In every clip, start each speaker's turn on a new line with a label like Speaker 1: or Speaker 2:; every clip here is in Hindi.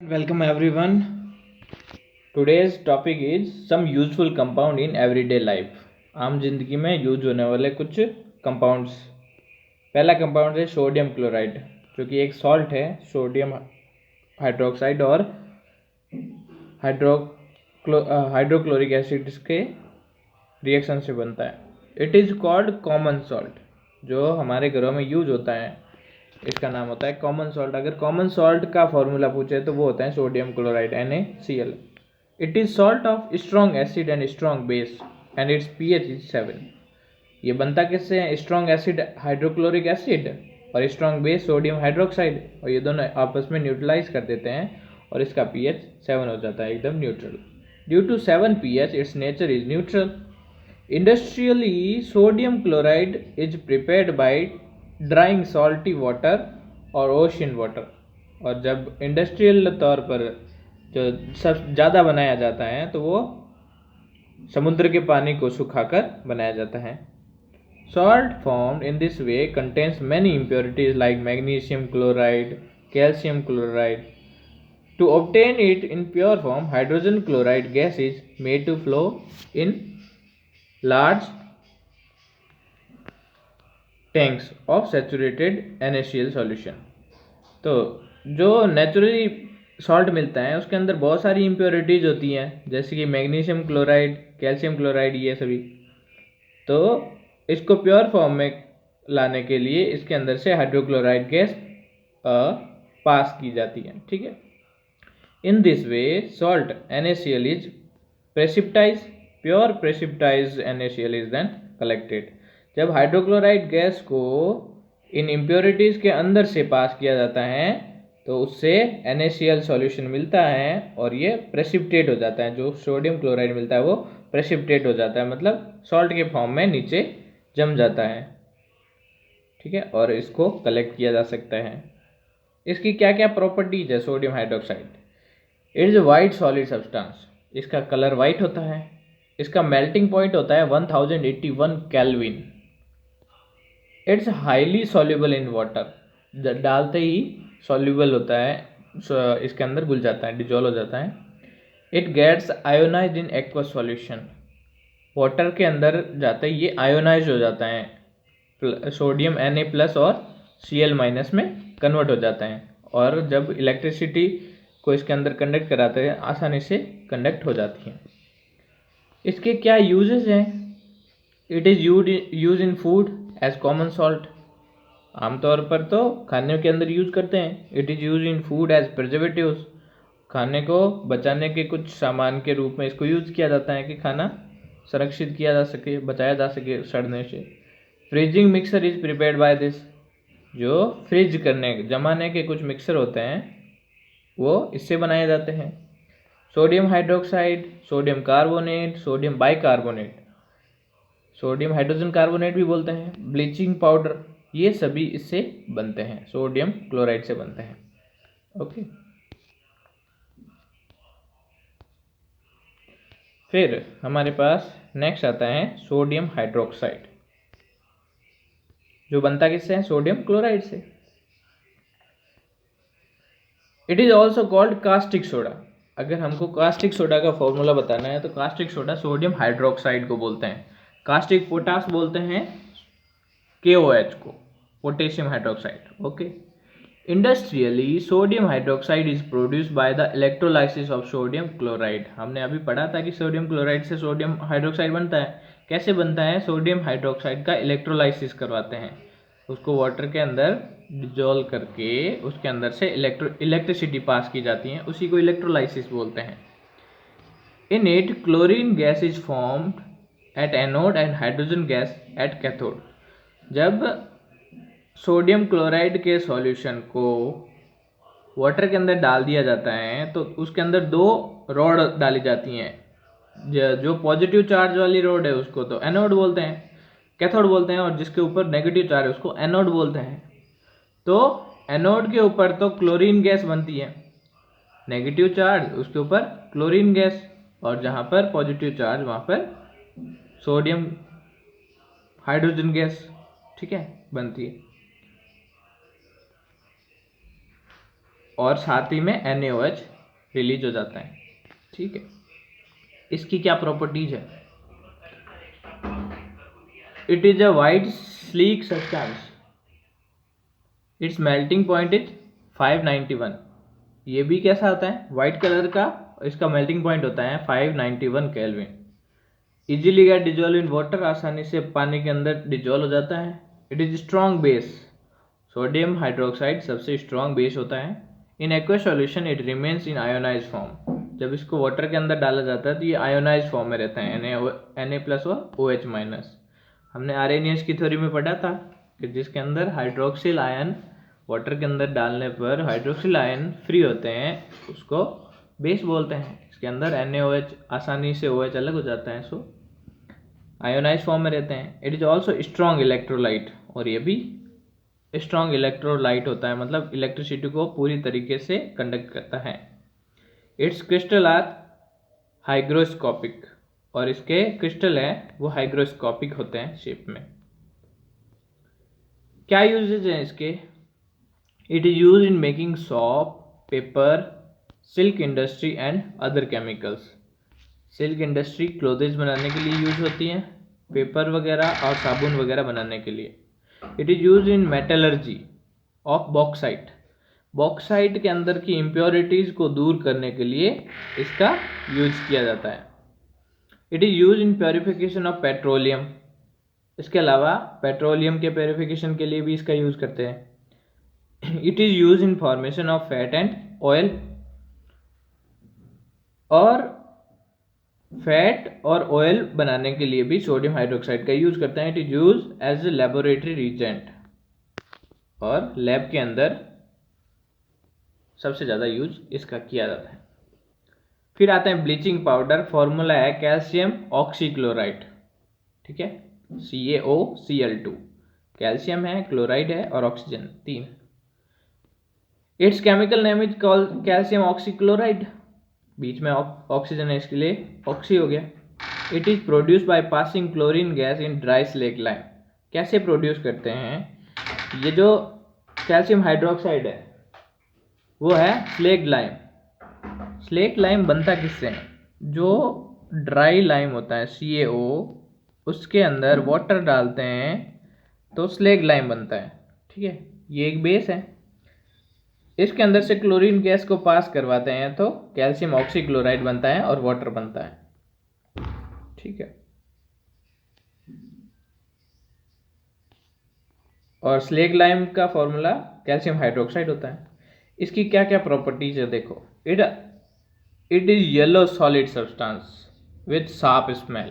Speaker 1: Welcome everyone. Today's topic is some useful compound in everyday life. आम जिंदगी में यूज होने वाले कुछ कंपाउंड्स। पहला कंपाउंड है सोडियम क्लोराइड, जो कि एक सॉल्ट है। सोडियम हाइड्रोक्साइड और हाइड्रोक्लोरिक एसिड के रिएक्शन से बनता है। It is called common salt. जो हमारे घरों में यूज होता है इसका नाम होता है कॉमन सॉल्ट। अगर कॉमन सॉल्ट का फॉर्मूला पूछे तो वो होता है sodium chloride NaCl। It is salt of strong acid and strong base and it's pH is 7। ये बनता किससे है? स्ट्रॉन्ग एसिड हाइड्रोक्लोरिक एसिड और स्ट्रॉन्ग बेस सोडियम हाइड्रोक्साइड, और ये दोनों आपस में न्यूट्रलाइज कर देते हैं और इसका pH 7 हो जाता है, एकदम neutral. Due to 7 pH it's nature is neutral. Industrially sodium chloride is prepared by drying salty water और ओशियन वाटर। और जब इंडस्ट्रियल तौर पर जो सब ज़्यादा बनाया जाता है तो वो समुद्र के पानी को सुखाकर बनाया जाता है। Salt formed in this way contains many impurities like magnesium chloride, calcium chloride. To obtain it in pure form, hydrogen chloride gas is made to flow in large tanks of saturated NaCl solution. तो जो नेचुरली सॉल्ट मिलता है उसके अंदर बहुत सारी इम्प्योरिटीज होती हैं, जैसे कि मैग्नीशियम क्लोराइड, कैल्शियम क्लोराइड, ये सभी। तो इसको प्योर फॉर्म में लाने के लिए इसके अंदर से हाइड्रोक्लोराइड गैस पास की जाती है, ठीक है। In this way salt NaCl is precipitize, pure precipitize NaCl is then collected. जब हाइड्रोक्लोराइड गैस को इन इम्प्योरिटीज़ के अंदर से पास किया जाता है तो उससे NaCl सॉल्यूशन मिलता है और ये प्रेसिपिटेट हो जाता है। जो सोडियम क्लोराइड मिलता है वो प्रेसिपिटेट हो जाता है, मतलब सॉल्ट के फॉर्म में नीचे जम जाता है, ठीक है, और इसको कलेक्ट किया जा सकता है। इसकी क्या क्या प्रॉपर्टीज है sodium hydroxide? It is white solid substance. इसका कलर वाइट होता है। इसका मेल्टिंग पॉइंट होता है 1081 kelvin. It's highly soluble in water. डालते ही सॉल्युबल होता है, इसके अंदर घुल जाता है, डिजोल्व हो जाता है। It gets ionize in aqueous solution. Water के अंदर जाते ही ये आयोनाइज हो जाता है, सोडियम Na+ और Cl- में कन्वर्ट हो जाता है, और जब इलेक्ट्रिसिटी को इसके अंदर कंडक्ट कराते हैं आसानी से कंडक्ट हो जाती है। इसके क्या यूजेस हैं? It is use in food as common salt. आमतौर पर तो खाने के अंदर यूज करते हैं। It is use in food as preservatives. खाने को बचाने के कुछ सामान के रूप में इसको यूज किया जाता है कि खाना संरक्षित किया जा सके, बचाया जा सके सड़ने से। Freezing mixer is prepared by this. जो फ्रिज करने जमाने के कुछ मिक्सर होते हैं वो इससे बनाए जाते हैं। Sodium hydroxide, sodium carbonate, sodium bicarbonate, sodium hydrogen carbonate भी बोलते हैं, ब्लीचिंग पाउडर, ये सभी इससे बनते हैं, सोडियम क्लोराइड से बनते हैं। ओके, फिर हमारे पास नेक्स्ट आता है सोडियम हाइड्रोक्साइड, जो बनता किससे है? सोडियम क्लोराइड से। It is also called caustic soda. अगर हमको कास्टिक सोडा का फॉर्मूला बताना है तो कास्टिक सोडा सोडियम हाइड्रोक्साइड को बोलते हैं। कास्टिक पोटास बोलते हैं KOH को, potassium hydroxide. Okay, industrially sodium hydroxide is produced by the electrolysis of sodium chloride. हमने अभी पढ़ा था कि सोडियम क्लोराइड से सोडियम हाइड्रोक्साइड बनता है। कैसे बनता है? सोडियम हाइड्रोक्साइड का इलेक्ट्रोलाइसिस करवाते हैं, उसको वाटर के अंदर डिजोल्व करके उसके अंदर से इलेक्ट्रिसिटी पास की जाती है, उसी को इलेक्ट्रोलाइसिस बोलते हैं। In it chlorine gas is formed at anode and hydrogen gas at cathode. जब सोडियम क्लोराइड के सॉल्यूशन को वाटर के अंदर डाल दिया जाता है तो उसके अंदर दो रॉड डाली जाती हैं। जो पॉजिटिव चार्ज वाली रॉड है उसको तो एनोड बोलते हैं, कैथोड बोलते हैं, और जिसके ऊपर नेगेटिव चार्ज है उसको एनोड बोलते हैं। तो एनोड के ऊपर तो क्लोरीन गैस बनती है, नेगेटिव चार्ज उसके ऊपर क्लोरीन गैस, और जहाँ पर पॉजिटिव चार्ज वहाँ पर सोडियम हाइड्रोजन गैस, ठीक है, बनती है। और साथ ही में NaOH रिलीज हो जाता है। ठीक है, इसकी क्या प्रॉपर्टीज है? It is a white sleek substance, it's melting point is 591। ये भी कैसा होता है? वाइट कलर का, इसका मेल्टिंग पॉइंट होता है 591 kelvin. Easily get dissolve in water, आसानी से पानी के अंदर डिजोल्व हो जाता है। It is strong base, sodium hydroxide सबसे स्ट्रॉन्ग बेस होता है। In aqua solution it remains in ionize form, जब इसको वाटर के अंदर डाला जाता है तो ये आयोनाइज फॉर्म में रहता है, Na+ और OH-। हमने आर्रेनियस की थ्योरी में पढ़ा था कि जिसके अंदर हाइड्रोक्सिल आयन वाटर के अंदर डालने पर हाइड्रोक्सिल आयन फ्री होते हैं, उसको बेस बोलते हैं। इसके अंदर NaOH आसानी से OH अलग हो जाता है, सो आयोनाइज फॉर्म में रहते हैं। It is also strong electrolyte, और ये भी स्ट्रॉन्ग इलेक्ट्रोलाइट होता है, मतलब इलेक्ट्रिसिटी को पूरी तरीके से कंडक्ट करता है। इट्स क्रिस्टल आर हाइग्रोस्कोपिक, और इसके क्रिस्टल है वो हाइग्रोस्कोपिक होते हैं शेप में। क्या यूजेज हैं इसके? It is use in making shop, paper, silk industry and other chemicals. Silk industry क्लोथेज बनाने के लिए यूज होती है, पेपर वगैरह और साबुन वगैरह बनाने के लिए। It is use in metallurgy of bauxite, bauxite के अंदर की इम्प्योरिटीज को दूर करने के लिए इसका यूज किया जाता है। It is use in purification of petroleum, इसके अलावा पेट्रोलियम के प्योरिफिकेशन के लिए भी इसका यूज करते हैं। It is use in formation of fat and oil, और फैट और ऑयल बनाने के लिए भी सोडियम हाइड्रोक्साइड का यूज करते हैं। It is use as a laboratory reagent, और लैब के अंदर सबसे ज़्यादा यूज इसका किया जाता है। फिर आते हैं ब्लीचिंग पाउडर, फॉर्मूला है कैल्शियम ऑक्सीक्लोराइड। ठीक है, CaOCl2, कैल्शियम है, क्लोराइड है और oxygen 3। It's chemical name is called calcium oxychloride, बीच में ऑक्सीजन है इसके लिए ऑक्सी हो गया। It is produce by passing chlorine gas in dry slaked lime. कैसे प्रोड्यूस करते हैं? ये जो कैल्शियम हाइड्रोक्साइड है वो है स्लेग लाइम। स्लेग लाइम बनता किससे है? जो ड्राई लाइम होता है CaO, उसके अंदर वाटर डालते हैं तो स्लेग लाइम बनता है। ठीक है, ये एक बेस है, इसके अंदर से क्लोरीन गैस को पास करवाते हैं तो कैल्शियम ऑक्सीक्लोराइड बनता है और वाटर बनता है। ठीक है, और स्लेग लाइम का फॉर्मूला कैल्शियम हाइड्रोक्साइड होता है। इसकी क्या क्या प्रॉपर्टीज है देखो। It is yellow solid substance with sharp smell,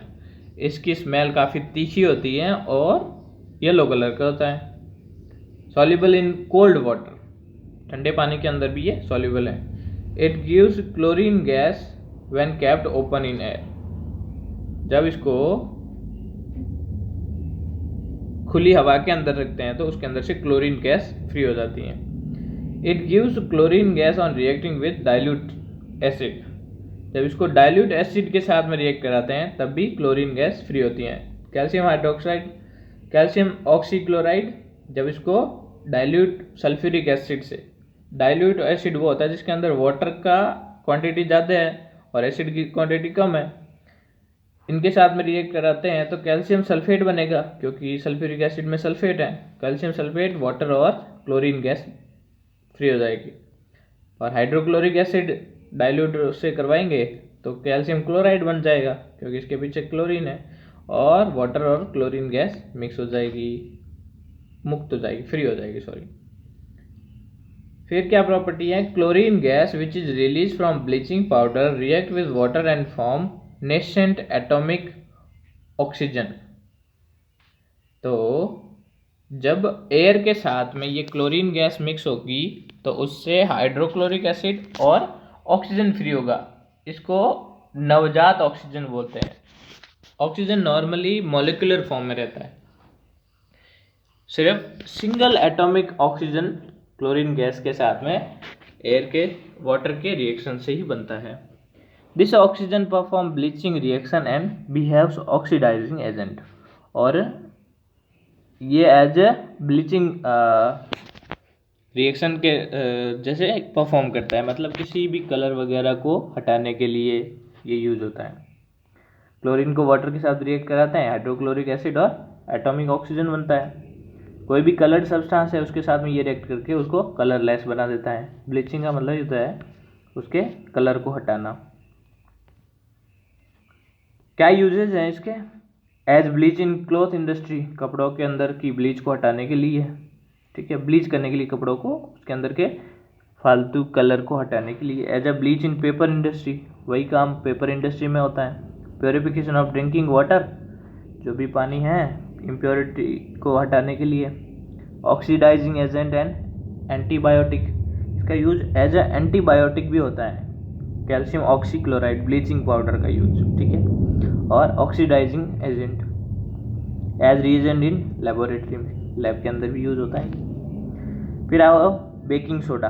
Speaker 1: इसकी स्मेल काफ़ी तीखी होती है और येलो कलर का होता है। सॉल्युबल इन कोल्ड वाटर, ठंडे पानी के अंदर भी ये सॉल्युबल है। It gives chlorine gas when kept open in air, जब इसको खुली हवा के अंदर रखते हैं तो उसके अंदर से क्लोरीन गैस फ्री हो जाती है। It gives chlorine gas on reacting with dilute acid, जब इसको डाइल्यूट एसिड के साथ में रिएक्ट कराते हैं तब भी क्लोरीन गैस फ्री होती है। कैल्शियम हाइड्रोक्साइड, कैल्शियम ऑक्सीक्लोराइड, जब इसको डाइल्यूट सल्फ्यूरिक एसिड से, डाइल्यूट एसिड वो होता है जिसके अंदर वाटर का क्वांटिटी ज़्यादा है और एसिड की क्वांटिटी कम है, इनके साथ में रिएक्ट कराते हैं तो कैल्शियम सल्फेट बनेगा, क्योंकि सल्फ्यूरिक एसिड में सल्फेट है। कैल्शियम सल्फेट, वाटर और क्लोरीन गैस फ्री हो जाएगी। और हाइड्रोक्लोरिक एसिड डाइल्यूट से करवाएंगे तो कैल्शियम क्लोराइड बन जाएगा, क्योंकि इसके पीछे क्लोरीन है, और वाटर और क्लोरीन गैस मिक्स हो जाएगी, मुक्त हो जाएगी, फ्री हो जाएगी, सॉरी। फिर क्या प्रॉपर्टी है? Chlorine gas which is release from bleaching powder react with water and form nascent atomic oxygen. तो जब एयर के साथ में ये क्लोरीन गैस मिक्स होगी तो उससे हाइड्रोक्लोरिक एसिड और ऑक्सीजन फ्री होगा, इसको नवजात ऑक्सीजन बोलते हैं। ऑक्सीजन नॉर्मली मॉलिक्यूलर फॉर्म में रहता है, सिर्फ single atomic oxygen chlorine gas के साथ में एयर के वाटर के रिएक्शन से ही बनता है। This oxygen perform bleaching reaction and behaves oxidizing agent, और ये एज ए ब्लीचिंग रिएक्शन के जैसे परफॉर्म करता है, मतलब किसी भी कलर वगैरह को हटाने के लिए ये यूज होता है। क्लोरीन को वाटर के साथ रिएक्ट कराते हैं, हाइड्रोक्लोरिक एसिड और एटॉमिक ऑक्सीजन बनता है। कोई भी कलर्ड सब्सटेंस है उसके साथ में ये रिएक्ट करके उसको कलरलेस बना देता है। ब्लीचिंग का मतलब होता है उसके कलर को हटाना। क्या यूजेज हैं इसके? एज ब्लीच इन क्लॉथ इंडस्ट्री, कपड़ों के अंदर की ब्लीच को हटाने के लिए, ठीक है, ब्लीच करने के लिए कपड़ों को, उसके अंदर के फालतू कलर को हटाने के लिए। As a bleach in paper industry, वही काम पेपर इंडस्ट्री में होता है। प्योरिफिकेशन ऑफ ड्रिंकिंग वाटर, जो भी पानी है इम्प्योरिटी को हटाने के लिए। ऑक्सीडाइजिंग एजेंट एंड एंटीबायोटिक, इसका यूज एज अ एंटीबायोटिक भी होता है। कैल्शियम ऑक्सीक्लोराइड ब्लीचिंग पाउडर का यूज, ठीक है, और oxidizing agent as reagent in laboratory में, लैब के अंदर भी यूज होता है। फिर आओ baking soda,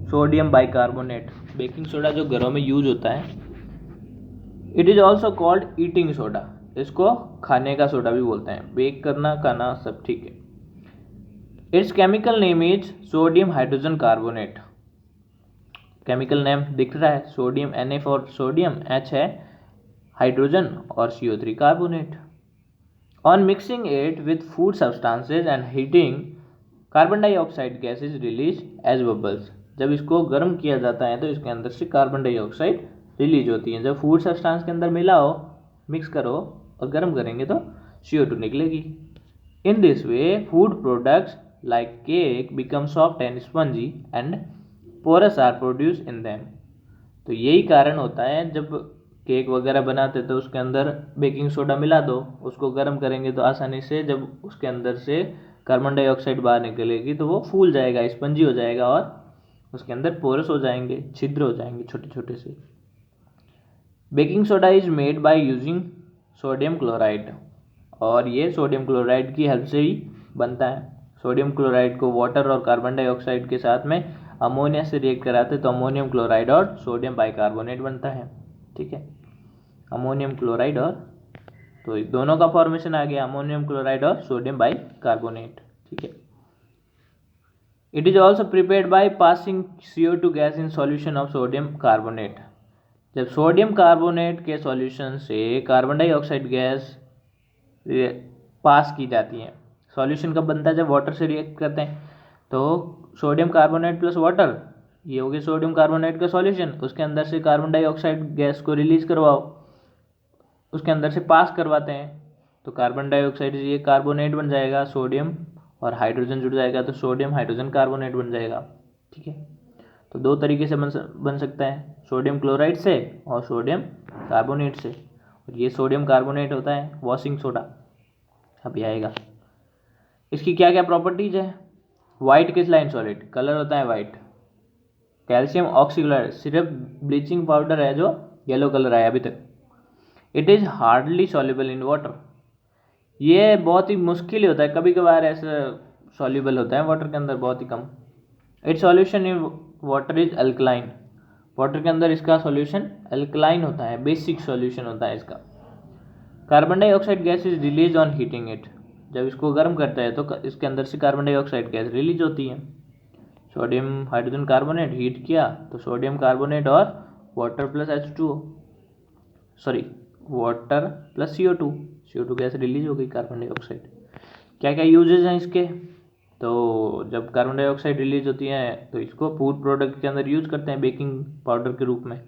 Speaker 1: sodium bicarbonate. Baking soda जो घरों में यूज होता है, it is also called eating soda, इसको खाने का सोडा भी बोलते हैं। बेक करना, खाना सब ठीक है। It's chemical name is sodium hydrogen carbonate. Chemical name दिख रहा है, sodium Na for sodium, H है हाइड्रोजन और CO3 carbonate. On mixing it with food substances and heating, carbon dioxide gas is release as bubbles. जब इसको गर्म किया जाता है तो इसके अंदर से कार्बन डाइऑक्साइड रिलीज होती है। जब फूड सब्सटेंस के अंदर मिलाओ, मिक्स करो और गर्म करेंगे तो CO2 निकलेगी। इन this way food products like cake become soft and spongy and porous are produced in them। तो यही कारण होता है, जब केक वगैरह बनाते तो उसके अंदर बेकिंग सोडा मिला दो, उसको गर्म करेंगे तो आसानी से जब उसके अंदर से कार्बन डाइऑक्साइड बाहर निकलेगी तो वो फूल जाएगा, स्पंजी हो जाएगा और उसके अंदर पोरस हो जाएंगे, छिद्र हो जाएंगे छोटे छोटे से। Baking soda is made by using sodium chloride, और ये सोडियम क्लोराइड की हेल्प से ही बनता है। सोडियम क्लोराइड को वाटर और कार्बन डाइऑक्साइड के साथ में अमोनिया से रिएक्ट कराते तो अमोनियम क्लोराइड और सोडियम बाइकार्बोनेट बनता है, ठीक है। अमोनियम क्लोराइड और, तो दोनों का फॉर्मेशन आ गया, अमोनियम क्लोराइड और सोडियम बाइकार्बोनेट, ठीक है। It is also prepared by passing CO2 gas in solution of sodium carbonate. जब सोडियम कार्बोनेट के सॉल्यूशन से कार्बन डाइऑक्साइड गैस पास की जाती है, सॉल्यूशन कब बनता है? जब वाटर से रिएक्ट करते हैं, तो सोडियम कार्बोनेट प्लस वाटर, ये हो गया सोडियम कार्बोनेट का सॉल्यूशन। उसके अंदर से कार्बन डाइऑक्साइड गैस को रिलीज करवाओ, उसके अंदर से पास करवाते हैं तो कार्बन डाइऑक्साइड ये कार्बोनेट बन जाएगा, सोडियम और हाइड्रोजन जुड़ जाएगा तो सोडियम हाइड्रोजन कार्बोनेट बन जाएगा, ठीक है। तो दो तरीके से बन सकता है, सोडियम क्लोराइड से और सोडियम कार्बोनेट से। और ये सोडियम कार्बोनेट होता है वॉशिंग सोडा, अभी आएगा। इसकी क्या क्या प्रॉपर्टीज है? वाइट क्रिस्टलाइन सॉलिड, कलर होता है वाइट। कैल्शियम ऑक्सीक्लोराइड, सिर्फ ब्लीचिंग पाउडर है जो येलो कलर आया अभी तक। It is hardly soluble in water, ये बहुत ही मुश्किल होता है, कभी कभार ऐसा सॉल्युबल होता है वाटर के अंदर, बहुत ही कम। It's solution in water is alkaline, water के अंदर इसका सॉल्यूशन अल्कलाइन होता है, बेसिक सॉल्यूशन होता है इसका। Carbon dioxide gas is release on heating it, जब इसको गर्म करता है तो इसके अंदर से कार्बन डाइऑक्साइड गैस रिलीज होती है। सोडियम हाइड्रोजन कार्बोनेट हीट किया तो सोडियम कार्बोनेट और water plus H2O, sorry water plus CO2 gas release हो गई, कार्बन डाइऑक्साइड। क्या क्या यूजेज हैं इसके? तो जब कार्बन डाइऑक्साइड रिलीज होती है तो इसको फूड प्रोडक्ट के अंदर यूज करते हैं बेकिंग पाउडर के रूप में।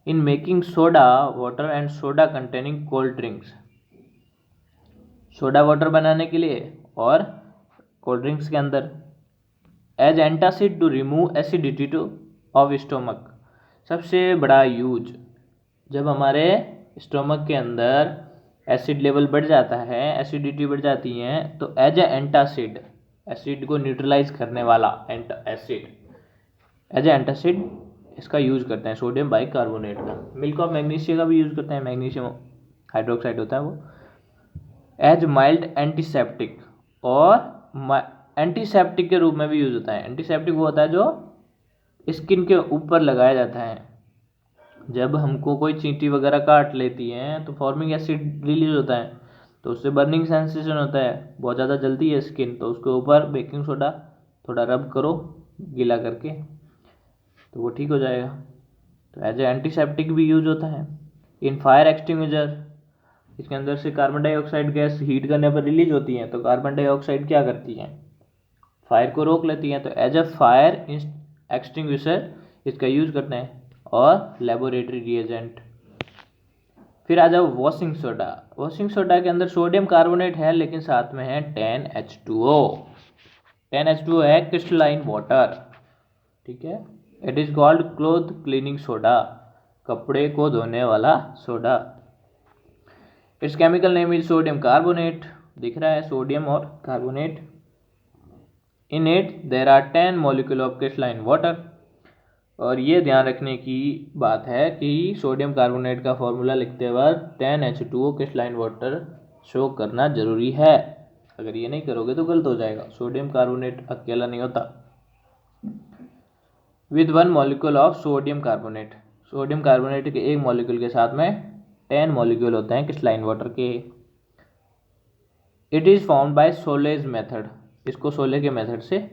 Speaker 1: In making soda water and soda containing cold drinks, soda water बनाने के लिए और कोल्ड ड्रिंक्स के अंदर। As antacid to remove acidity to of stomach, सबसे बड़ा यूज, जब हमारे स्टोमक के अंदर एसिड लेवल बढ़ जाता है, एसिडिटी बढ़ जाती है, तो एज ए एंटासिड, एसिड को न्यूट्रलाइज करने वाला एसिड, एज ए एंटासिड इसका यूज करते हैं, सोडियम बाइकार्बोनेट का। मिल्क ऑफ मैग्नीशिया का भी यूज करते हैं, मैग्नीशियम हाइड्रोक्साइड होता है वो। एज माइल्ड एंटीसेप्टिक, और एंटीसेप्टिक के रूप में भी यूज होता है। एंटीसेप्टिक वो होता है जो स्किन के ऊपर लगाया जाता है, जब हमको कोई चींटी वगैरह काट लेती है तो फॉर्मिक एसिड रिलीज होता है, तो उससे बर्निंग सेंसेशन होता है, बहुत ज़्यादा जलती है स्किन, तो उसके ऊपर बेकिंग सोडा थोड़ा रब करो गीला करके तो वो ठीक हो जाएगा। तो एज ए एंटीसेप्टिक भी यूज होता है। इन फायर एक्सटिंग्विशर, इसके अंदर से कार्बन डाइऑक्साइड गैस हीट करने पर रिलीज होती है, तो कार्बन डाइऑक्साइड क्या करती है, फायर को रोक लेती हैं। तो एज अ फायर एक्सटिंग्विशर इसका यूज करते हैं और लेबोरेटरी रिएजेंट। फिर आ जाओ वॉशिंग सोडा। वॉशिंग सोडा के अंदर सोडियम कार्बोनेट है लेकिन साथ में है 10H2O। 10H2O है क्रिस्टलाइन वाटर, ठीक है। It is called cloth cleaning soda, कपड़े को धोने वाला सोडा। It's chemical name is sodium carbonate, दिख रहा है सोडियम और carbonate. In it there are 10 molecule of crystalline water. और ये ध्यान रखने की बात है कि सोडियम कार्बोनेट का फॉर्मूला लिखते वक्त 10H2O क्रिस्टलाइन वाटर शो करना जरूरी है। अगर ये नहीं करोगे तो गलत हो जाएगा, सोडियम कार्बोनेट अकेला नहीं होता। With 1 molecule of sodium carbonate, sodium carbonate के एक मॉलिक्यूल के साथ में 10 मॉलिक्यूल होते हैं क्रिस्टलाइन वाटर के। It is formed by solace method, इसको सोले के मेथड से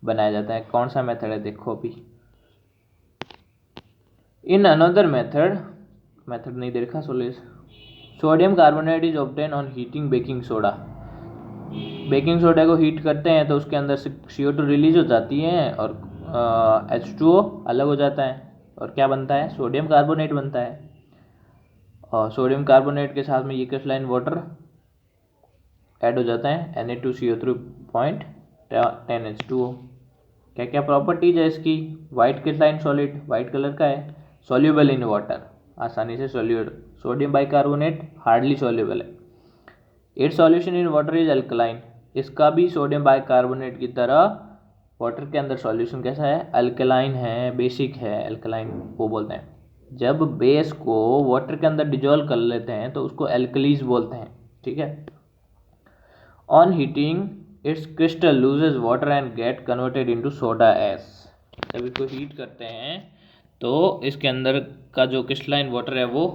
Speaker 1: बनाया जाता है। कौन सा मेथड है देखो अभी। इन अनदर मेथड नहीं देखा solace. Sodium carbonate is obtain on heating baking soda. Baking soda को हीट करते हैं तो उसके अंदर से CO2 रिलीज हो जाती है और H2O अलग हो जाता है और क्या बनता है, सोडियम कार्बोनेट बनता है। और सोडियम कार्बोनेट के साथ में ये क्रिस्टलाइन वाटर ऐड हो जाता है, Na2CO3.10H2O। क्या क्या प्रॉपर्टीज है इसकी। White crystalline solid, white colour का है, सॉल्यूबल इन वाटर, आसानी से solute. Sodium bicarbonate hardly soluble है। It's solution in water is alkaline, इसका भी सोडियम बाइकार्बोनेट की तरह वाटर के अंदर सॉल्यूशन कैसा है, अल्कलाइन है, बेसिक है, अल्कलाइन वो बोलते हैं। जब बेस को वाटर के अंदर डिजोल्व कर लेते हैं तो उसको एल्कलीज बोलते हैं, ठीक है। On heating it's crystal loses water and get converted into soda S. जब इसको हीट करते हैं तो इसके अंदर का जो क्रिस्टलाइन वाटर है वो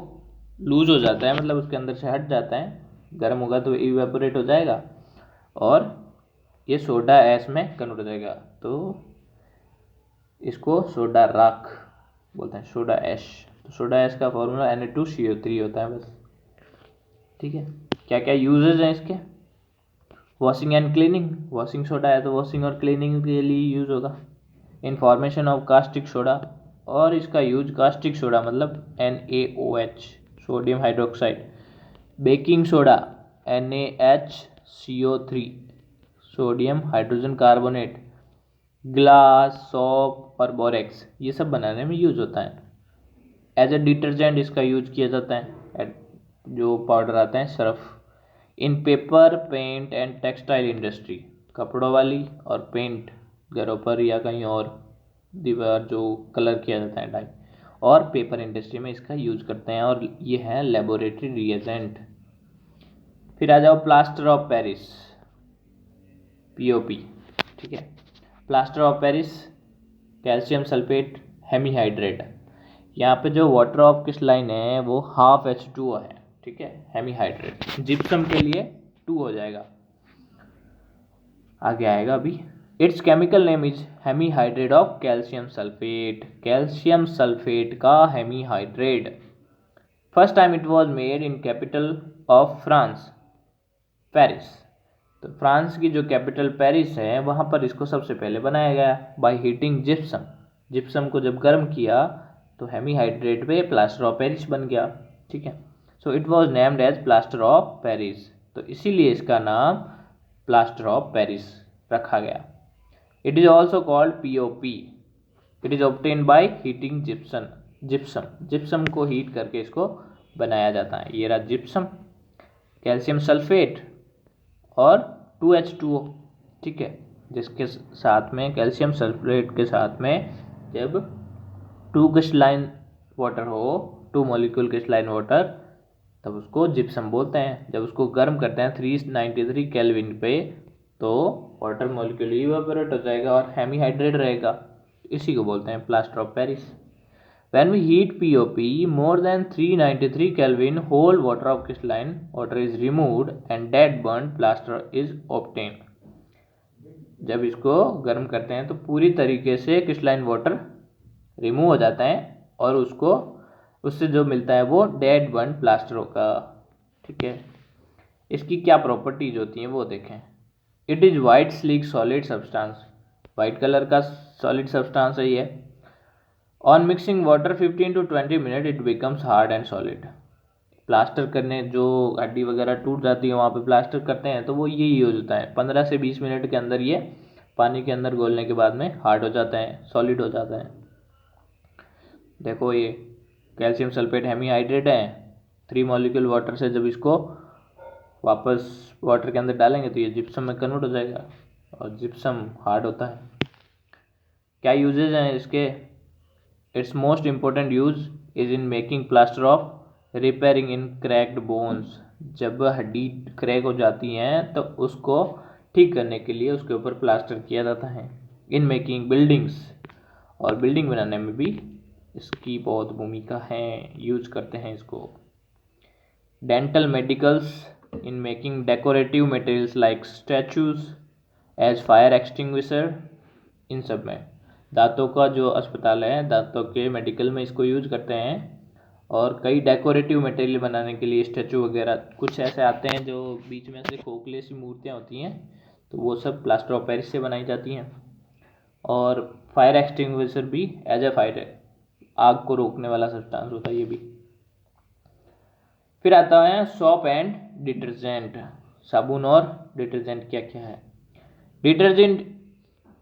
Speaker 1: लूज हो जाता है, मतलब उसके अंदर से हट जाता है, गर्म होगा तो इवेपोरेट हो जाएगा और ये सोडा एस में कन्वर्ट हो जाएगा। तो इसको सोडा राख बोलते हैं, सोडा ऐश। तो सोडा ऐश का फॉर्मूला Na2CO3 होता है बस, ठीक है। क्या क्या यूजेज हैं इसके। Washing and cleaning, washing soda है तो वॉशिंग और क्लीनिंग के लिए यूज होगा। In formation of caustic soda, और इसका यूज कास्टिक सोडा मतलब NaOH sodium hydroxide, baking soda NaHCO3 sodium hydrogen carbonate, glass, soap और बोरेक्स ये सब बनाने में यूज होता है। एज ए डिटर्जेंट इसका यूज किया जाता है, जो पाउडर आता है Surf. In paper, paint and textile industry, कपड़ों वाली और पेंट घरों पर या कहीं और दीवार जो कलर किया जाता है डाई, और पेपर इंडस्ट्री में इसका यूज करते हैं और ये है लेबोरेटरी रिएजेंट। फिर आ जाओ प्लास्टर ऑफ पेरिस, POP, ठीक है। Plaster of Paris calcium sulphate hemihydrate, यहाँ पे जो वाटर ऑफ क्रिस्टलाइन है वो हाफ H2O है, ठीक है, हेमीहाइड्रेट। जिप्सम के लिए 2 हो जाएगा, आगे आएगा अभी। It's chemical name is hemihydrate of calcium sulphate, calcium sulphate का hemihydrate. First time it was made in capital of France, Paris. तो फ्रांस की जो कैपिटल पेरिस है वहाँ पर इसको सबसे पहले बनाया गया बाय हीटिंग जिप्सम। जिप्सम को जब गर्म किया तो हेमीहाइड्रेट पे प्लास्टर ऑफ पेरिस बन गया, ठीक है। So it was named as plaster of Paris, तो इसीलिए इसका नाम प्लास्टर ऑफ पेरिस रखा गया। It is also called POP। It is obtain by heating gypsum को हीट करके इसको बनाया जाता है। ये रहा जिप्सम, कैल्शियम सल्फेट और 2H2O, ठीक है, जिसके साथ में कैल्शियम सल्फेट के साथ में जब 2 क्रिस्टलाइन वाटर हो, 2 मॉलिक्यूल क्रिस्टलाइन वाटर, तब उसको जिप्सम बोलते हैं। जब उसको गर्म करते हैं 393 केल्विन पे तो वाटर मॉलिक्यूल इवेपोरेट हो जाएगा और हेमीहाइड्रेट रहेगा, इसी को बोलते हैं plaster of Paris. When we heat POP more than 393 Kelvin, whole water of crystalline water is removed and dead burnt plaster is obtained. जब इसको गर्म करते हैं तो पूरी तरीके से क्रिस्टलाइन वाटर रिमूव हो जाता है और उससे जो मिलता है वो डेड बर्न प्लास्टर होगा। ठीक है, इसकी क्या प्रॉपर्टीज होती हैं वो देखें। It is white sleek solid substance, white colour का सॉलिड सब्सटेंस है ये। On mixing water 15 to 20 minute it becomes hard and solid. Plaster करने जो हड्डी वगैरह टूट जाती है वहाँ पे प्लास्टर करते हैं तो वो यही यूज होता है। 15 से 20 मिनट के अंदर ये पानी के अंदर घोलने के बाद में हार्ड हो जाता है, सॉलिड हो जाता है। देखो ये कैल्शियम सल्फेट हेमीहाइड्रेट है, 3 मॉलिक्यूल वाटर से जब इसको वापस वाटर के अंदर डालेंगे तो ये जिप्सम में कन्वर्ट हो जाएगा और जिप्सम हार्ड होता है। क्या यूजेज हैं इसके? It's most important use is in making plaster of repairing in cracked bones. जब हड्डी क्रैक हो जाती हैं तो उसको ठीक करने के लिए उसके ऊपर प्लास्टर किया जाता है। इन मेकिंग बिल्डिंग्स, और बिल्डिंग बनाने में भी इसकी बहुत भूमिका है, यूज करते हैं इसको। Dental medicals, in making decorative materials like statues as fire extinguisher, इन सब में। दांतों का जो अस्पताल है, दांतों के मेडिकल में इसको यूज करते हैं। और कई डेकोरेटिव मटेरियल बनाने के लिए स्टैचू वगैरह कुछ ऐसे आते हैं जो बीच में से खोखले सी मूर्तियाँ होती हैं, तो वो सब प्लास्टर ऑफ पेरिस से बनाई जाती हैं। और फायर एक्सटिंग्विशर भी एज ए फायर, आग को रोकने वाला सब्सटेंस होता है ये भी। फिर आता है सोप एंड डिटर्जेंट, साबुन और डिटर्जेंट क्या क्या है। Detergent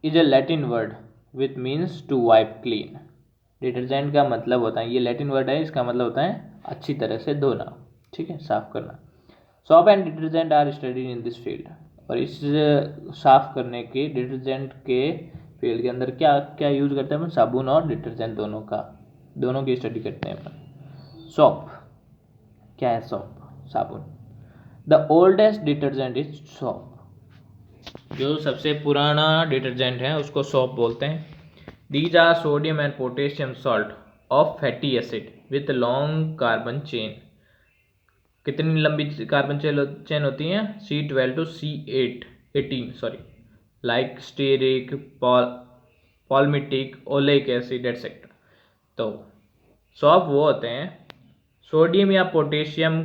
Speaker 1: is a Latin word with means to wipe clean. Detergent का मतलब होता है, ये लैटिन वर्ड है, इसका मतलब होता है अच्छी तरह से धोना, ठीक है, साफ करना। Soap and detergent are studied in this field, और इस साफ करने के डिटर्जेंट के फील्ड के अंदर क्या क्या यूज करते हैं अपन? साबुन और डिटर्जेंट दोनों की स्टडी करते हैं अपन। सोप क्या है? सोप साबुन। The oldest detergent is soap, जो सबसे पुराना डिटर्जेंट है उसको सोप बोलते हैं। These are sodium and potassium salt of fatty acid with long carbon chain। कितनी लंबी कार्बन चेन होती हैं? C12 to C18 sorry, like stearic, palmitic, oleic acid etcetera. तो सॉप वो होते हैं सोडियम या पोटेशियम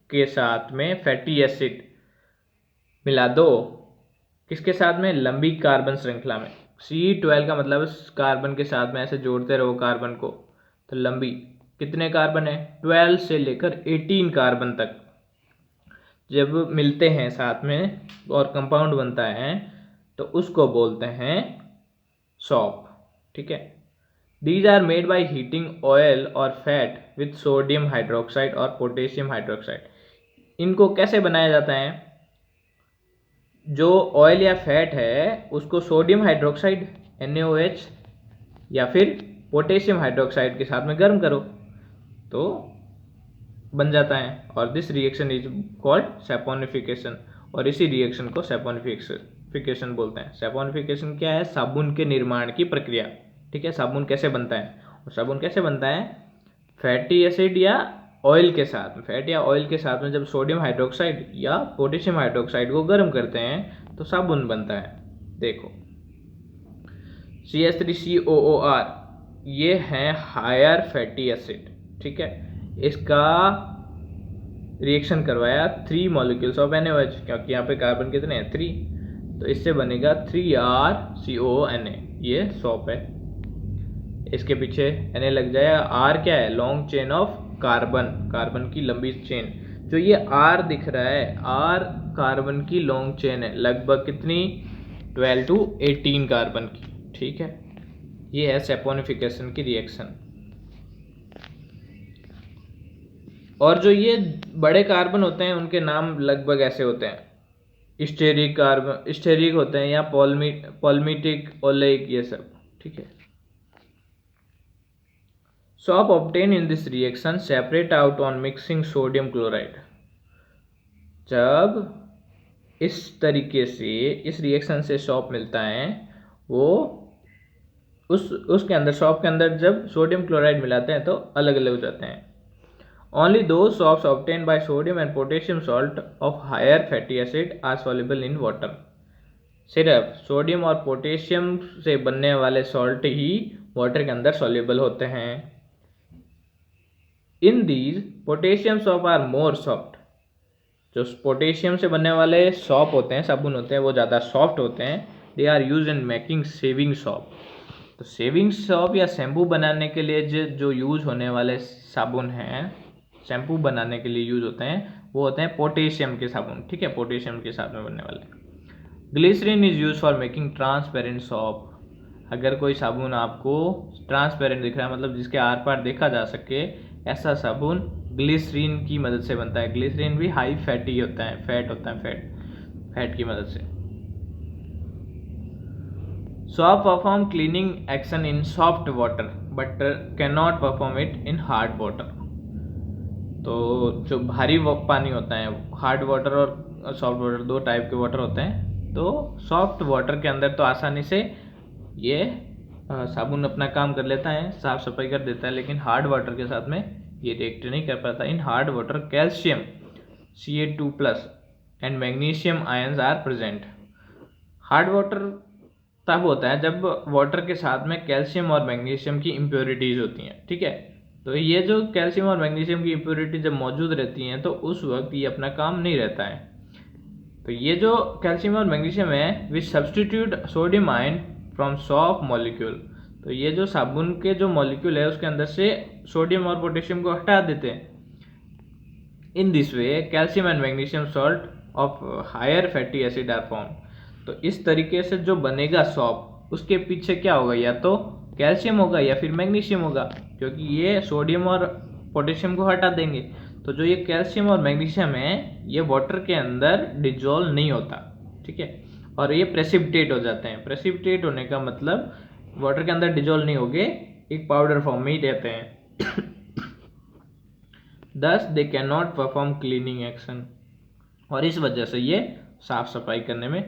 Speaker 1: के साथ में फैटी एसिड मिला दो, किसके साथ में? लंबी कार्बन श्रृंखला में। C12 का मतलब कार्बन के साथ में ऐसे जोड़ते रहो कार्बन को, तो लंबी कितने कार्बन है? 12 से लेकर 18 कार्बन तक जब मिलते हैं साथ में और कंपाउंड बनता है तो उसको बोलते हैं सॉप। ठीक है, these are made by heating oil और फैट विथ सोडियम हाइड्रोक्साइड और पोटेशियम हाइड्रोक्साइड। इनको कैसे बनाया जाता है? जो ऑयल या फैट है उसको सोडियम हाइड्रोक्साइड NaOH या फिर पोटेशियम हाइड्रोक्साइड के साथ में गर्म करो तो बन जाता है। और this reaction is called saponification, और इसी रिएक्शन को सैपोनिफिकेशन बोलते हैं। सैपोनिफिकेशन क्या है? साबुन के निर्माण की प्रक्रिया। ठीक है, साबुन कैसे बनता है? और साबुन कैसे बनता है? फैटी एसिड या ऑयल के साथ में, फैट या ऑयल के साथ में जब सोडियम हाइड्रोक्साइड या पोटेशियम हाइड्रोक्साइड को गर्म करते हैं तो साबुन बनता है। देखो CH3COOR, ये है हायर फैटी एसिड। ठीक है, इसका रिएक्शन करवाया 3 मॉलिक्यूल्स ऑफ NaOH, क्योंकि यहाँ पे कार्बन कितने हैं? 3, तो इससे बनेगा 3RCONA, ये सॉप है। इसके पीछे Na लग जाएगा। R क्या है? Long chain of carbon, carbon की लंबी चेन। जो ये R दिख रहा है, R कार्बन की लॉन्ग चेन है, लगभग कितनी? 12 to 18 कार्बन की। ठीक है, ये है सैपोनिफिकेशन की रिएक्शन। और जो ये बड़े कार्बन होते हैं उनके नाम लगभग ऐसे होते हैं, स्टेरिक कार्बन, स्टेरिक होते हैं, या पॉल्मिटिक, ओलेइक, ये सब। ठीक है, shop obtain in this reaction separate out on mixing sodium chloride. जब इस तरीके से इस रिएक्शन से सॉप मिलता है, वो उसके अंदर, सॉप के अंदर जब सोडियम क्लोराइड मिलाते हैं तो अलग अलग हो जाते हैं। Only those soaps obtained by sodium and potassium salt of higher fatty acid are soluble in water। सिर्फ सोडियम और पोटेशियम से बनने वाले सॉल्ट ही वाटर के अंदर सॉल्युबल होते हैं। In these potassium soap are more soft. जो पोटेशियम से बनने वाले सॉप होते हैं, साबुन होते हैं, वो ज़्यादा सॉफ्ट होते हैं। They are use in making shaving soap. तो शेविंग सॉप या शैम्पू बनाने के लिए जो यूज होने वाले साबुन हैं, शैम्पू बनाने के लिए यूज होते हैं, वो होते हैं पोटेशियम के साबुन। ठीक है, पोटेशियम के साथ में बनने वाले। Glycerine is use for making transparent soap. अगर कोई साबुन आपको ट्रांसपेरेंट दिख रहा है, मतलब जिसके आर पार देखा जा सके, ऐसा साबुन ग्लिसरीन की मदद से बनता है। ग्लिसरीन भी हाई फैटी होता है, फैट होता है, फैट की मदद से। Shop perform cleaning action in soft water but can not perform it in hard water. तो जो भारी पानी होता है, हार्ड वाटर और सॉफ्ट वाटर, दो टाइप के वाटर होते हैं। तो सॉफ्ट वाटर के अंदर तो आसानी से ये साबुन अपना काम कर लेता है, साफ सफाई कर देता है, लेकिन हार्ड वाटर के साथ में ये रिएक्ट नहीं कर पाता। In hard water calcium Ca2+ and magnesium ions are present. Hard water तब होता है जब वाटर के साथ में कैल्शियम और मैग्नीशियम की इम्प्योरिटीज होती हैं। ठीक है, तो ये जो कैल्शियम और मैग्नीशियम की इम्प्योरिटी जब मौजूद रहती हैं तो उस वक्त ये अपना काम नहीं रहता है। तो ये जो कैल्शियम और मैग्नीशियम है which substitute sodium ion from soft molecule. तो ये जो साबुन के जो मॉलिक्यूल है उसके अंदर से सोडियम और पोटेशियम को हटा देते हैं। In this way calcium and magnesium salt of higher fatty acid are form. तो इस तरीके से जो बनेगा सॉप, उसके पीछे क्या होगा, या तो कैल्शियम होगा या फिर मैग्नीशियम होगा, क्योंकि ये सोडियम और पोटेशियम को हटा देंगे। तो जो ये कैल्शियम और मैग्नीशियम है ये वाटर के अंदर डिजोल्व नहीं होता। ठीक है, और ये प्रेसिपिटेट हो जाते हैं। प्रेसिपिटेट होने का मतलब वाटर के अंदर डिजोल्व नहीं होगे, एक पाउडर फॉर्म में ही रहते हैं। Thus they cannot perform cleaning action। और इस वजह से ये साफ सफाई करने में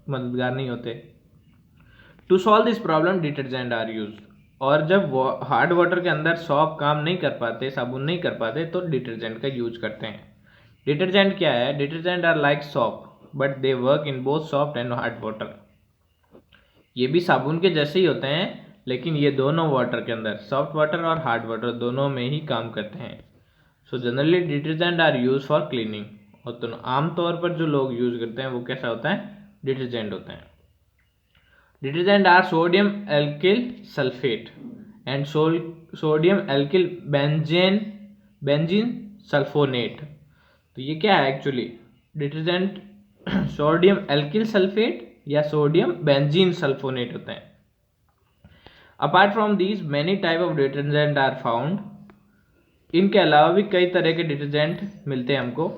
Speaker 1: मददगार नहीं होते। To solve this problem detergent are use. और जब हार्ड वाटर के अंदर सॉप काम नहीं कर पाते, साबुन नहीं कर पाते, तो डिटर्जेंट का यूज करते हैं। डिटर्जेंट क्या है? Detergent are like soap but they work in both soft and hard water. ये भी साबुन के जैसे ही होते हैं, लेकिन ये दोनों वाटर के अंदर, सॉफ्ट वाटर और हार्ड वाटर दोनों में ही काम करते हैं। So generally detergent are use for cleaning. और तो आमतौर पर जो लोग यूज करते हैं वो कैसा होता है? डिटर्जेंट होता है। Detergent are sodium alkyl sulphate and sodium alkyl benzene sulphonate. तो ये क्या है actually? Detergent sodium alkyl sulphate या सोडियम बेंजीन सल्फोनेट होते हैं। Apart from these many type of detergent are found. इनके अलावा भी कई तरह के डिटर्जेंट मिलते हैं हमको।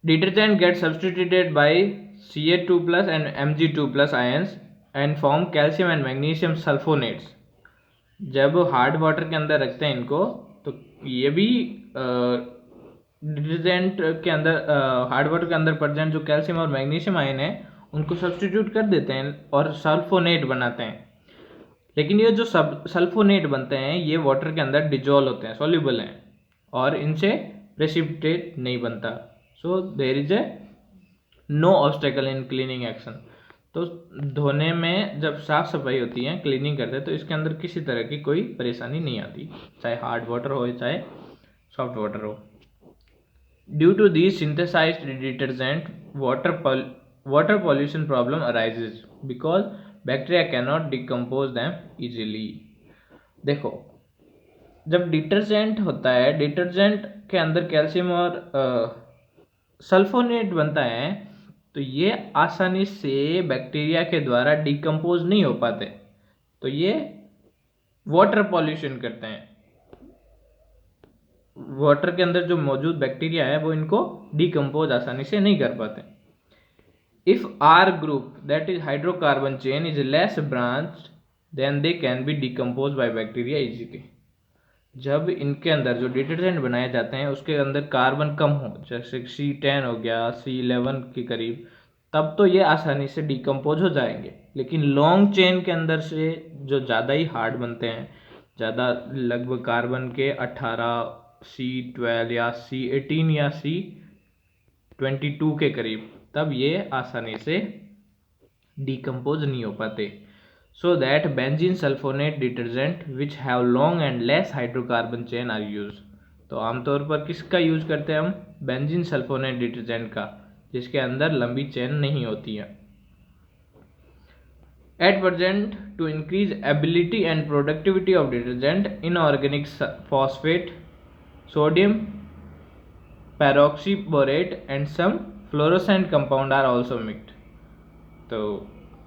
Speaker 1: Detergent get substituted by Ca2+ and Mg2+ ions and form calcium and magnesium sulphonates. जब हार्ड वाटर के अंदर रखते हैं इनको, तो ये भी डिटर्जेंट के अंदर, हार्ड वाटर के अंदर प्रेजेंट जो कैल्शियम और मैग्नीशियम आयन है उनको सब्सटीट्यूट कर देते हैं और सल्फोनेट बनाते हैं। लेकिन ये जो सल्फोनेट बनते हैं ये वाटर के अंदर डिजोल्व होते हैं, सॉल्युबल हैं, और इनसे प्रेसिपिटेट नहीं बनता। So there is a no obstacle in cleaning action. तो धोने में जब साफ सफाई होती है, क्लीनिंग करते हैं, तो इसके अंदर किसी तरह की कोई परेशानी नहीं आती, चाहे हार्ड वाटर हो चाहे सॉफ्ट वाटर हो। Due to this synthesized detergent water pollution problem arises because bacteria cannot decompose them easily। देखो, जब डिटर्जेंट होता है, डिटर्जेंट के अंदर कैल्शियम और सल्फोनेट बनता है, तो ये आसानी से बैक्टीरिया के द्वारा डिकम्पोज नहीं हो पाते। तो ये वाटर पॉल्यूशन करते हैं। वाटर के अंदर जो मौजूद बैक्टीरिया है वो इनको डिकम्पोज आसानी से नहीं कर पाते। If R group, that is hydrocarbon chain, is less branched, then they can be decomposed by bacteria easily। जब इनके अंदर जो डिटर्जेंट बनाए जाते हैं उसके अंदर कार्बन कम हो, जैसे C10 हो गया, C11 के करीब, तब तो ये आसानी से डिकम्पोज हो जाएंगे। लेकिन लॉन्ग चेन के अंदर से जो ज़्यादा ही हार्ड बनते हैं, ज़्यादा लगभग कार्बन के 18 C12 या C18 या C22 के करीब, तब ये आसानी से डिकम्पोज नहीं हो पाते। So that benzene sulphonate detergent which have long and less hydrocarbon chain are use. तो आमतौर पर किसका यूज करते हैं हम? बेंजीन सल्फोनेट डिटर्जेंट का, जिसके अंदर लंबी चेन नहीं होती है। At present, to increase ability and productivity of detergent, inorganic phosphate, sodium peroxyborate and some fluorescent compound are also mixed। तो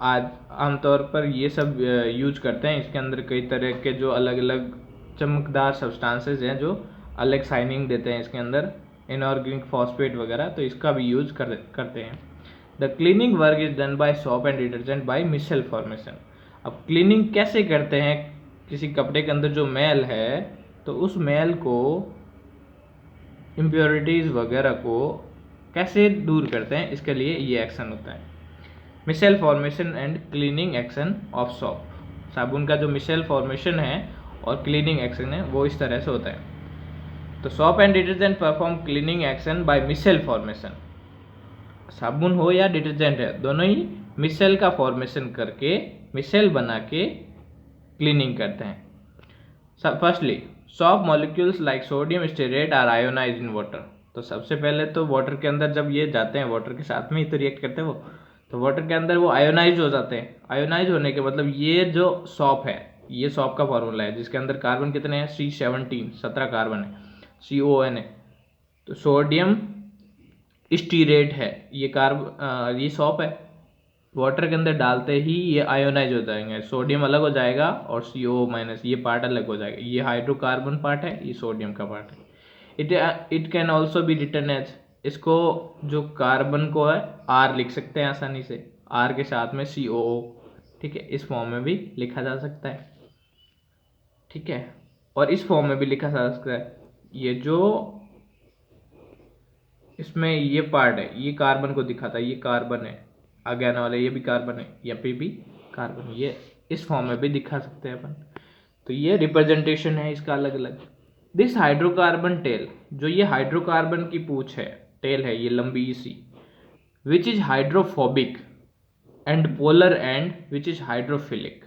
Speaker 1: आज आमतौर पर ये सब यूज करते हैं। इसके अंदर कई तरह के जो अलग अलग चमकदार सब्सटेंसेस हैं जो अलग शाइनिंग देते हैं इसके अंदर, इनऑर्गेनिक फॉस्फेट वगैरह, तो इसका भी यूज करते हैं। The cleaning work is done by soap and detergent by micelle formation. अब क्लीनिंग कैसे करते हैं? किसी कपड़े के अंदर जो मैल है तो उस मैल को, इम्प्योरिटीज वगैरह को कैसे दूर करते हैं, इसके लिए ये एक्शन होता है। Micelle formation and cleaning action of soap. साबुन का जो मिसेल फॉर्मेशन है और क्लीनिंग एक्शन है वो इस तरह से होता है। तो soap and detergent perform cleaning action by micelle formation. साबुन हो या डिटर्जेंट है, दोनों ही मिसेल का फॉर्मेशन करके, मिसेल बना के क्लीनिंग करते हैं। Firstly, soap molecules like sodium stearate are ionized in water. तो सबसे पहले तो वाटर के अंदर जब ये जाते हैं, वाटर के साथ में ही तो रिएक्ट करते हैं वो, तो वाटर के अंदर वो आयोनाइज हो जाते हैं। आयोनाइज होने के मतलब ये जो सोप है, ये सोप का फॉर्मूला है जिसके अंदर कार्बन कितने हैं? C17, 17 कार्बन है, CON है। तो सोडियम स्टीरेट है, ये सोप है। वाटर के अंदर डालते ही ये आयोनाइज हो जाएंगे, सोडियम अलग हो जाएगा और CO- ये पार्ट अलग हो जाएगा। ये हाइड्रोकार्बन पार्ट है, ये सोडियम का पार्ट है। It can also be written as, इसको जो कार्बन को है R लिख सकते हैं आसानी से, R के साथ में COO, ठीक है, इस फॉर्म में भी लिखा जा सकता है, ठीक है। और इस फॉर्म में भी लिखा जा सकता है, ये जो इसमें ये पार्ट है, ये कार्बन को दिखाता है, ये कार्बन है, आगे आने वाला ये भी कार्बन है, यहाँ पे भी कार्बन, ये इस फॉर्म में भी दिखा सकते हैं अपन। तो ये रिप्रेजेंटेशन है इसका अलग अलग। दिस हाइड्रोकार्बन टेल, जो ये हाइड्रोकार्बन की पूंछ है, टेल है ये लंबी सी, which is hydrophobic and polar end which is hydrophilic.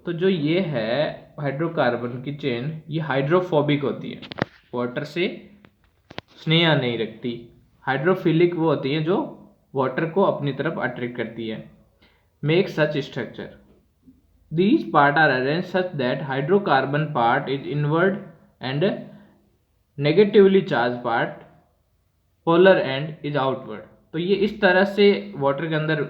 Speaker 1: तो जो ये है हाइड्रोकार्बन की चेन, ये हाइड्रोफोबिक होती है, वाटर से स्नेह नहीं रखती। हाइड्रोफिलिक वो होती है जो वाटर को अपनी तरफ अट्रैक्ट करती है। Make such structure, these part are arrange such that hydrocarbon part is inward and negatively charge part polar end is outward. तो ये इस तरह से वाटर के अंदर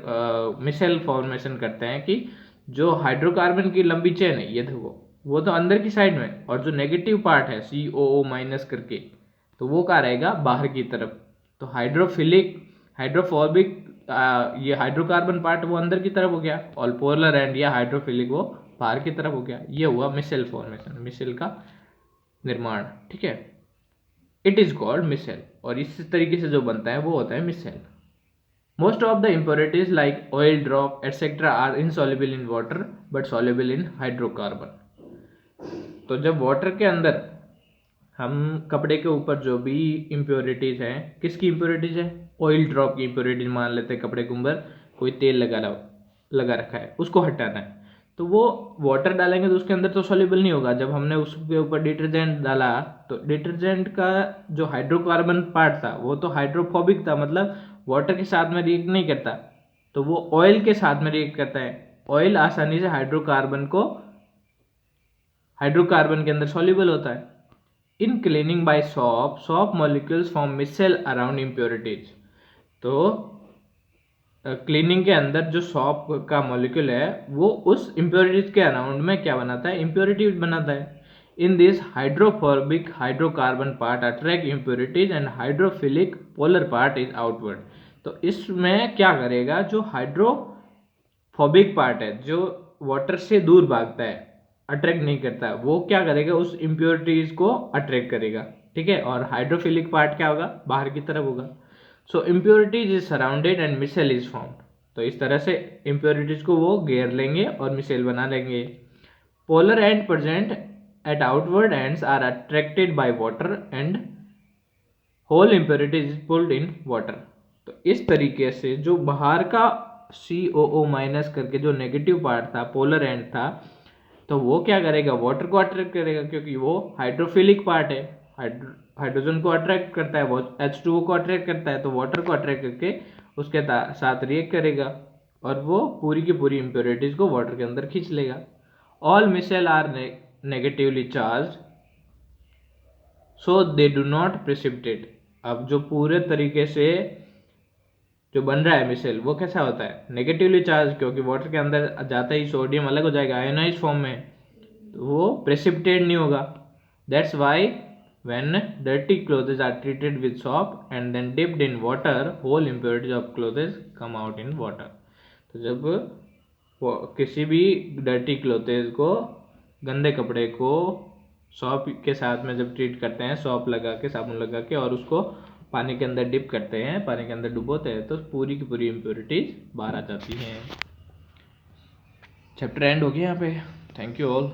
Speaker 1: मिसेल फॉर्मेशन करते हैं कि जो हाइड्रोकार्बन की लंबी चेन है, ये देखो वो तो अंदर की साइड में, और जो नेगेटिव पार्ट है COO- करके, तो वो क्या रहेगा? बाहर की तरफ। तो हाइड्रोफिलिक, हाइड्रोफोबिक, ये हाइड्रोकार्बन पार्ट वो अंदर की तरफ हो गया, और पोलर एंड या हाइड्रोफिलिक वो बाहर की तरफ हो गया। ये हुआ मिसेल फॉर्मेशन, मिसेल का निर्माण, ठीक है। इट इज कॉल्ड मिसेल, और इस तरीके से जो बनता है वो होता है micelle. Most of the impurities like oil drop etcetera are insoluble in water but soluble in hydrocarbon. तो जब वाटर के अंदर हम कपड़े के ऊपर जो भी इम्प्योरिटीज़ हैं, किसकी इम्प्योरिटीज़ है? ऑयल ड्रॉप की इम्प्योरिटीज मान लेते हैं। कपड़े के ऊपर कोई तेल लगा रखा है, उसको हटाना है, तो वो वाटर डालेंगे तो उसके अंदर तो सॉल्युबल नहीं होगा। जब हमने उसके ऊपर डिटर्जेंट डाला तो डिटर्जेंट का जो हाइड्रोकार्बन पार्ट था वो तो हाइड्रोफोबिक था, मतलब वाटर के साथ में रिएक्ट नहीं करता, तो वो ऑयल के साथ में रिएक्ट करता है। ऑयल आसानी से हाइड्रोकार्बन के अंदर सॉल्युबल होता है। In cleaning by soap molecules form micelle around impurities. तो क्लीनिंग के अंदर जो सोप का मॉलिक्यूल है वो उस इम्प्योरिटीज के अराउंड में क्या बनाता है? इम्प्योरिटी बनाता है। In this hydrophobic hydrocarbon part attract impurities and hydrophilic polar part is outward. तो इसमें क्या करेगा? जो हाइड्रोफोबिक पार्ट है, जो वाटर से दूर भागता है, अट्रैक्ट नहीं करता, वो क्या करेगा? उस इम्प्योरिटीज को अट्रैक्ट करेगा, ठीक है। और हाइड्रोफिलिक पार्ट क्या होगा? बाहर की तरफ होगा। So impurities is surrounded and micelle is formed. तो इस तरह से इम्प्योरिटीज को वो घेर लेंगे और मिसेल बना लेंगे। Polar and present at outward ends are attracted by water and whole impurity is pulled in water। तो इस तरीके से जो बाहर का COO माइनस करके जो नेगेटिव पार्ट था, पोलर एंड था, तो वो क्या करेगा, वाटर को अट्रैक्ट करेगा, क्योंकि वो हाइड्रोफिलिक पार्ट है, हाइड्रोजन को अट्रैक्ट करता है, वो H2O को अट्रैक्ट करता है, तो वाटर को अट्रैक्ट करके उसके साथ रिएक्ट करेगा और वो पूरी की पूरी इम्प्योरिटीज को वाटर के अंदर खींच लेगा। All micelle are negatively charge so they do not precipitate. अब जो पूरे तरीके से जो बन रहा है मिसेल वो कैसा होता है, नेगेटिवली चार्ज, क्योंकि वाटर के अंदर जाता ही सोडियम अलग हो जाएगा आयोनाइज फॉर्म में, तो वो प्रेसिपिटेट नहीं होगा। That's why when dirty clothes are treated with soap and then dipped in water whole impurities of clothes come out in water. तो जब किसी भी डर्टी क्लोथेस को, गंदे कपड़े को सॉप के साथ में जब ट्रीट करते हैं, सॉप लगा के, साबुन लगा के, और उसको पानी के अंदर डिप करते हैं, पानी के अंदर डुबोते हैं, तो पूरी की पूरी इम्प्योरिटीज बाहर आ जाती हैं। चैप्टर एंड हो गया यहाँ पे। Thank you all.